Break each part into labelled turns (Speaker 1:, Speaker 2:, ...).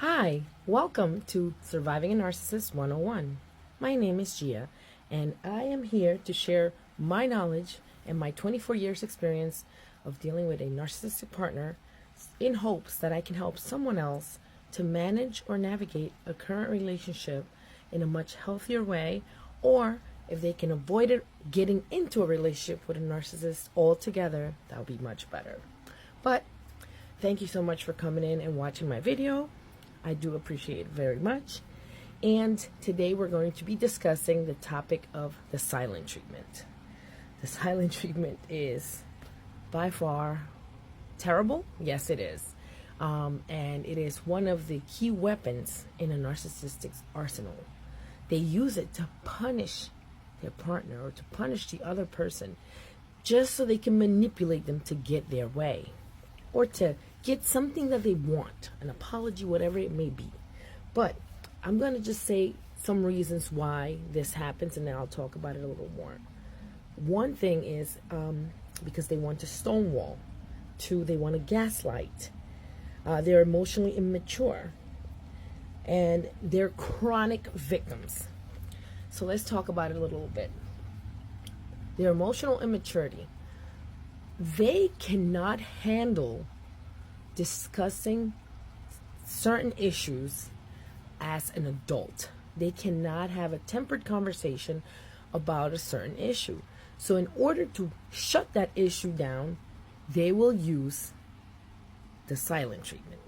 Speaker 1: Hi, welcome to Surviving a Narcissist 101. My name is Gia, and I am here to share my knowledge and my 24 years experience of dealing with a narcissistic partner in hopes that I can help someone else to manage or navigate a current relationship in a much healthier way, or if they can avoid it, getting into a relationship with a narcissist altogether, that would be much better. But thank you so much for coming in and watching my video. I do appreciate it very much. And today we're going to be discussing the topic of the silent treatment. The silent treatment is by far terrible. Yes, it is. And it is one of the key weapons in a narcissistic's arsenal. They use it to punish their partner or to punish the other person just so they can manipulate them to get their way or to get something that they want, an apology, whatever it may be. But I'm going to just say some reasons why this happens, and then I'll talk about it a little more. One thing is because they want to stonewall. Two, they want to gaslight. They're emotionally immature. And they're chronic victims. So let's talk about it a little bit. Their emotional immaturity. They cannot handle discussing certain issues as an adult. They cannot have a tempered conversation about a certain issue. So in order to shut that issue down, they will use the silent treatment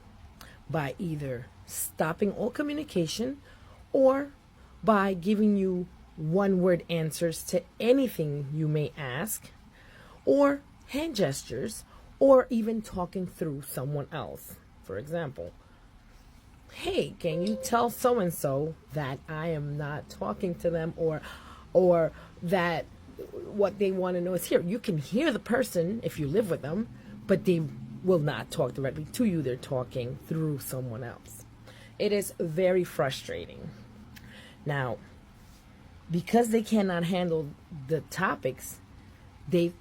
Speaker 1: by either stopping all communication or by giving you one-word answers to anything you may ask, or hand gestures, or even talking through someone else. For example, hey, can you tell so-and-so that I am not talking to them, or that what they want to know is here. You can hear the person if you live with them, but they will not talk directly to you. They're talking through someone else. It is very frustrating. Now, because they cannot handle the topics, they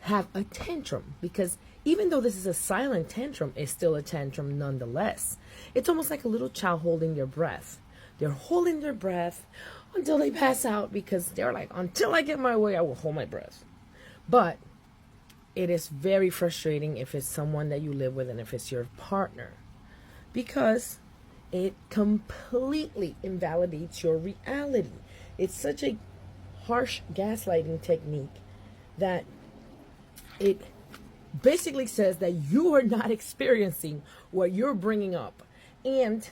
Speaker 1: have a tantrum, because even though this is a silent tantrum, it's still a tantrum nonetheless. It's almost like a little child holding their breath. They're holding their breath until they pass out, because they're like, until I get my way, I will hold my breath. But it is very frustrating if it's someone that you live with and if it's your partner, because it completely invalidates your reality. It's such a harsh gaslighting technique that it basically says that you are not experiencing what you're bringing up. And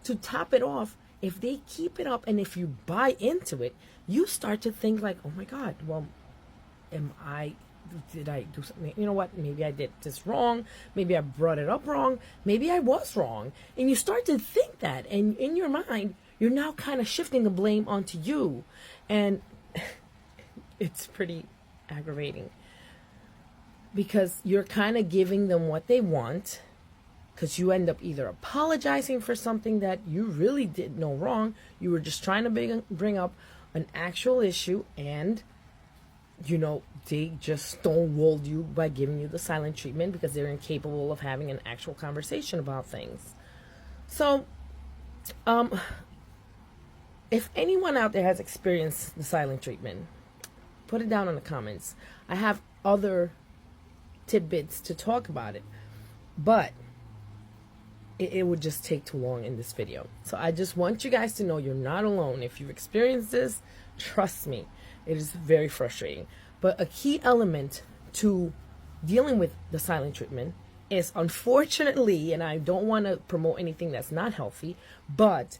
Speaker 1: to top it off, if they keep it up and if you buy into it, you start to think like, oh my God, well, did I do something? You know what? Maybe I did this wrong. Maybe I brought it up wrong. Maybe I was wrong. And you start to think that. And in your mind, you're now kind of shifting the blame onto you. And it's pretty aggravating, because you're kind of giving them what they want, because you end up either apologizing for something that you really did no wrong. You were just trying to bring up an actual issue, and they just stonewalled you by giving you the silent treatment because they're incapable of having an actual conversation about things. So, if anyone out there has experienced the silent treatment, put it down in the comments. I have other tidbits to talk about it, but it would just take too long in this video. So I just want you guys to know you're not alone. If you've experienced this, trust me, it is very frustrating. But a key element to dealing with the silent treatment is, unfortunately, and I don't want to promote anything that's not healthy, but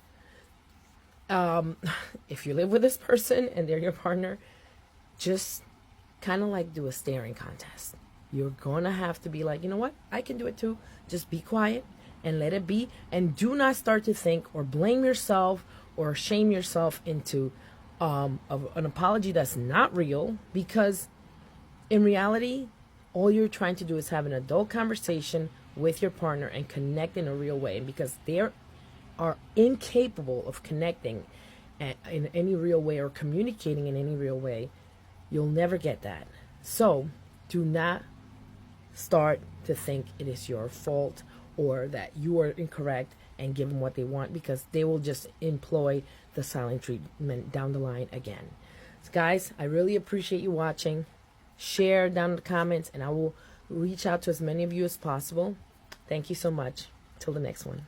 Speaker 1: if you live with this person and they're your partner, just kind of like do a staring contest. You're going to have to be like, you know what? I can do it too. Just be quiet and let it be. And do not start to think or blame yourself or shame yourself into an apology that's not real, because in reality, all you're trying to do is have an adult conversation with your partner and connect in a real way. And because they are incapable of connecting in any real way or communicating in any real way, you'll never get that. So do not start to think it is your fault or that you are incorrect and give them what they want, because they will just employ the silent treatment down the line again. So guys, I really appreciate you watching. Share down in the comments, and I will reach out to as many of you as possible. Thank you so much. Till the next one.